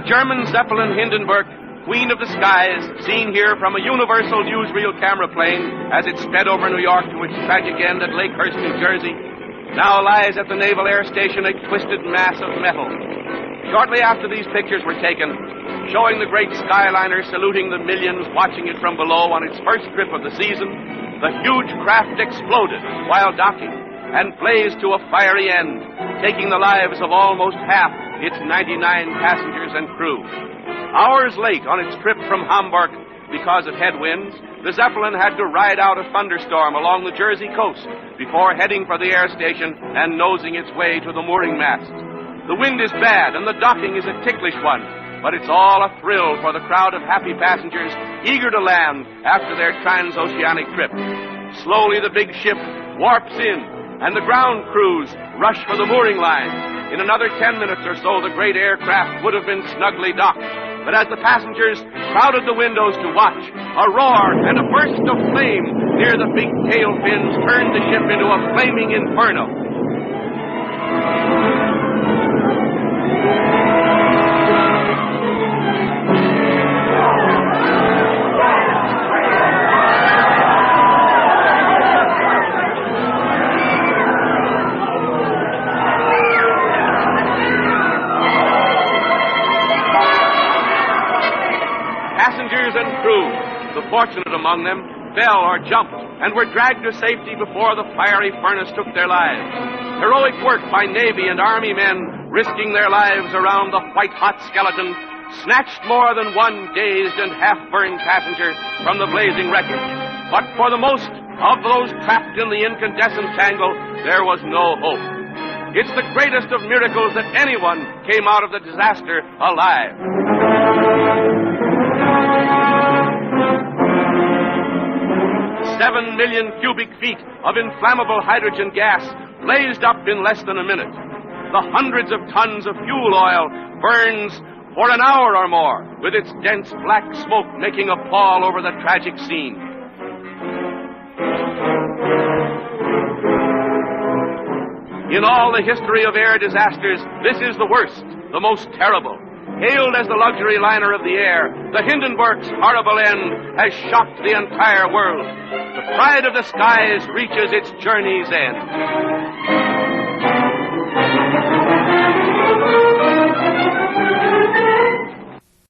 German Zeppelin Hindenburg, Queen of the Skies, seen here from a universal newsreel camera plane as it sped over New York to its tragic end at Lakehurst, New Jersey, now lies at the Naval Air Station a twisted mass of metal. Shortly after these pictures were taken, showing the great Skyliner saluting the millions watching it from below on its first trip of the season, the huge craft exploded while docking and blazed to a fiery end, taking the lives of almost half its 99 passengers and crew. Hours late on its trip from Hamburg because of headwinds, the Zeppelin had to ride out a thunderstorm along the Jersey coast before heading for the air station and nosing its way to the mooring masts. The wind is bad and the docking is a ticklish one, but it's all a thrill for the crowd of happy passengers eager to land after their transoceanic trip. Slowly the big ship warps in, and the ground crews rush for the mooring lines. In another 10 minutes or so, the great aircraft would have been snugly docked. But as the passengers crowded the windows to watch, a roar and a burst of flame near the big tail fins turned the ship into a flaming inferno. Passengers and crew, the fortunate among them, fell or jumped and were dragged to safety before the fiery furnace took their lives. Heroic work by Navy and Army men, risking their lives around the white-hot skeleton, snatched more than one dazed and half-burned passenger from the blazing wreckage. But for the most of those trapped in the incandescent tangle, there was no hope. It's the greatest of miracles that anyone came out of the disaster alive. 7 million cubic feet of inflammable hydrogen gas blazed up in less than a minute. The hundreds of tons of fuel oil burns for an hour or more, with its dense black smoke making a pall over the tragic scene. In all the history of air disasters, this is the worst, the most terrible. Hailed as the luxury liner of the air, the Hindenburg's horrible end has shocked the entire world. The pride of the skies reaches its journey's end.